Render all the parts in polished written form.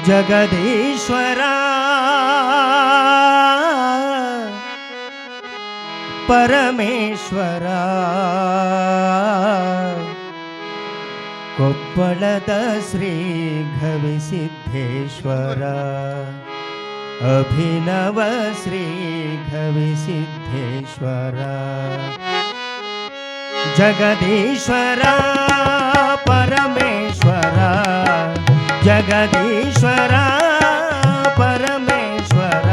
ಜಗದೀಶ್ವರ ಪರಮೇಶ್ವರ ಕೊಪ್ಪಳದ ಶ್ರೀ ಗವಿಸಿದ್ದೇಶ್ವರ ಅಭಿನವ ಶ್ರೀ ಗವಿಸಿದ್ದೇಶ್ವರ ಜಗದೀಶ್ವರ ಪರಮೇಶ್ವರ ಜಗದೀಶ್ವರ ಪರಮೇಶ್ವರ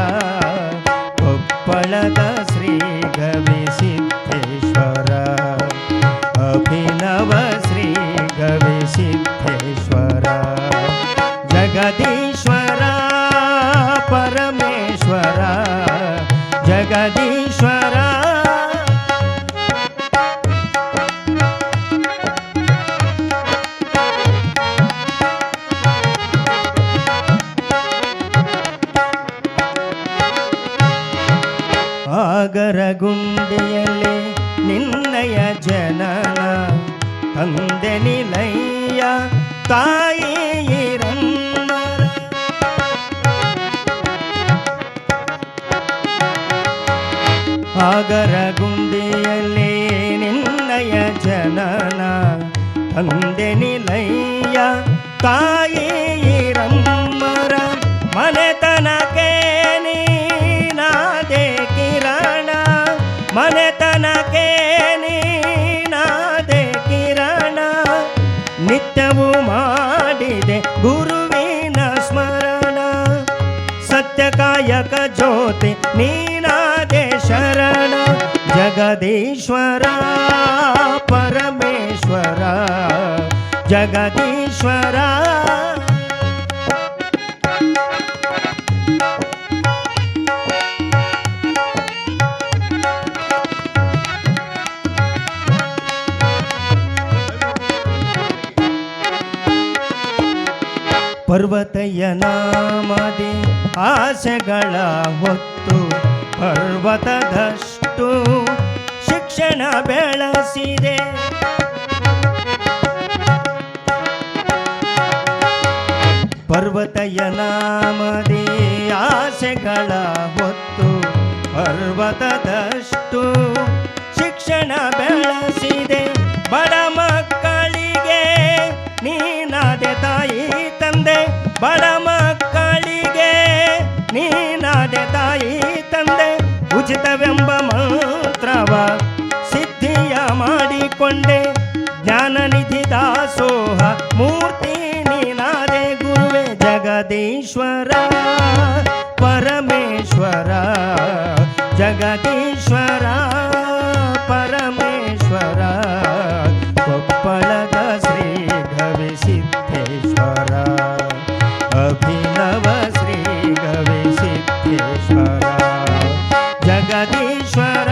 ಕೊಪ್ಪಳದ ಶ್ರೀ ಗವಿಸಿದ್ದೇಶ್ವರ ಅಭಿನವ ಶ್ರೀ ಗವಿಸಿದ್ದೇಶ್ವರ ಜಗದೀಶ್ವರ ಪರಮೇಶ್ವರ ಜಗದೀಶ್ವರ ಆಗರಗುಂಡಿಯಲ್ಲಿ ನಿನ್ನಯ ಜನನ ತಂದೆ ನಿಲಯ್ಯ ತಾಯಿ ಈರಮ್ಮರ ಆಗರಗುಂಡಿಯಲ್ಲಿ ನಿನ್ನಯ ಜನನ ತಂದೆ ನಿಲಯ್ಯ ತಾಯಿ ಈರಮ್ಮರ ಮನೆತನಕ್ಕೆ ನೀನಾದೆ ಕಿರಣ ಮನೆತನಕ್ಕೆ ನೀನಾದೆ ಕಿರಣ ನಿತ್ಯವೂ ಮಾಡಿದೆ ಗುರುವಿನ ಸ್ಮರಣ ಸತ್ಯಕಾಯಕ ಜ್ಯೋತಿ ನೀನಾದೆ ಶರಣ ಜಗದೀಶ್ವರ ಪರಮೇಶ್ವರ ಜಗದೀಶ್ವರ ಪರ್ವತಯ್ಯ ನಾಮದಿ ಆಸೆಗಳ ಹೊತ್ತು ಪರ್ವತದಷ್ಟು ಶಿಕ್ಷಣ ಬೆಳೆಸಿದೆ ಪರ್ವತಯ್ಯ ನಾಮದಿ ಆಸೆಗಳ ಹೊತ್ತು ಪರ್ವತದಷ್ಟು ಶಿಕ್ಷಣ ಬೆಳೆಸಿದೆ ಬಡ ಮಕ್ಕಳಿಗೆ ನೀನಾದೆ ತಾಯಿ ತಂದೆ ಬಡ ಮಕ್ಕಳಿಗೆ ನೀನಾದೆ ತಾಯಿ ತಂದೆ ಉಚಿತವೆಂಬ ಮಂತ್ರವ ಸಿದ್ಧಿಯ ಮಾಡಿಕೊಂಡೆ ಜ್ಞಾನನಿಧಿ ದಾಸೋಹ ಮೂರ್ತಿ ನೀನಾದೆ ಗುರುವೆ ಜಗದೀಶ್ವರ ಪರಮೇಶ್ವರ ಜಗದೀಶ್ವರ ಪರಮೇಶ್ವರ ಕೊಪ್ಪಳದ ಶ್ರೀ ಗವಿಸಿದ್ದೇಶ್ವರ ಅಭಿನವ ಶ್ರೀ ಗವಿಸಿದ್ದೇಶ್ವರ ಜಗದೀಶ್ವರ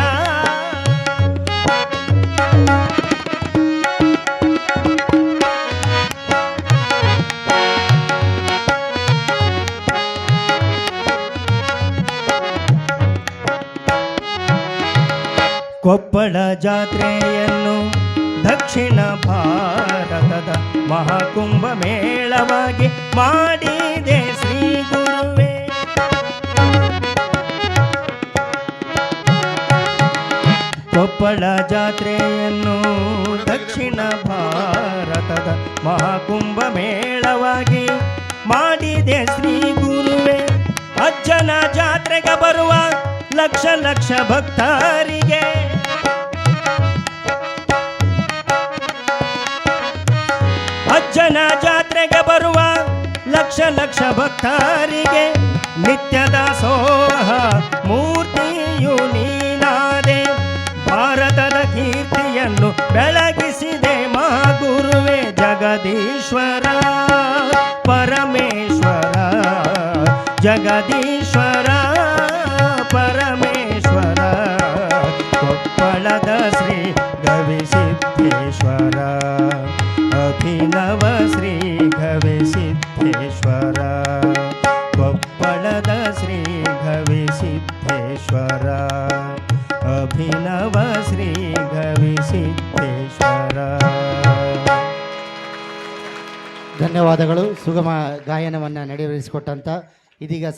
ಕೊಪ್ಪಳ ಜಾತ್ರೆಯನ್ನು ದಕ್ಷಿಣ ಭಾರತದ ಮಹಾಕುಂಭ ಮೇಳವಾಗಿ ಮಾಡಿದೆ ಶ್ರೀ ಗುರುವೇ ಕೊಪ್ಪಳ ಜಾತ್ರೆಯನ್ನು ದಕ್ಷಿಣ ಭಾರತದ ಮಹಾಕುಂಭ ಮೇಳವಾಗಿ ಮಾಡಿದೆ ಶ್ರೀ ಗುರುವೇ ಅಜ್ಜನ ಜಾತ್ರೆಗೆ ಬರುವ ಲಕ್ಷ ಲಕ್ಷ ಭಕ್ತರಿಗೆ ಅಜ್ಜನ ಜಾತ್ರೆಗೆ ಬರುವ ಲಕ್ಷ ಲಕ್ಷ ಭಕ್ತರಿಗೆ ನಿತ್ಯದ ಸೋಹ ಮೂರ್ತಿಯು ನೀನಾದೆ ಭಾರತದ ಕೀರ್ತಿಯನ್ನು ಬೆಳಗಿಸಿದೆ ಮಹಾಗುರುವೆ ಜಗದೀಶ್ವರ ಪರಮೇಶ್ವರ ಜಗದೀಶ್ವರ ಪರಮೇಶ್ವರ ಕೊಪ್ಪಳದ ಶ್ರೀ ಗವಿಸಿದ್ದೇಶ್ವರ ಅಭಿನವ ಶ್ರೀ ಗವಿಸಿದ್ದೇಶ್ವರ ಕೊಪ್ಪಳದ ಶ್ರೀ ಗವಿಸಿದ್ದೇಶ್ವರ ಅಭಿನವ ಶ್ರೀ ಗವಿಸಿದ್ದೇಶ್ವರ. ಧನ್ಯವಾದಗಳು. ಸುಗಮ ಗಾಯನವನ್ನು ನೆರವೇರಿಸಿಕೊಟ್ಟಂಥ ಇದೀಗ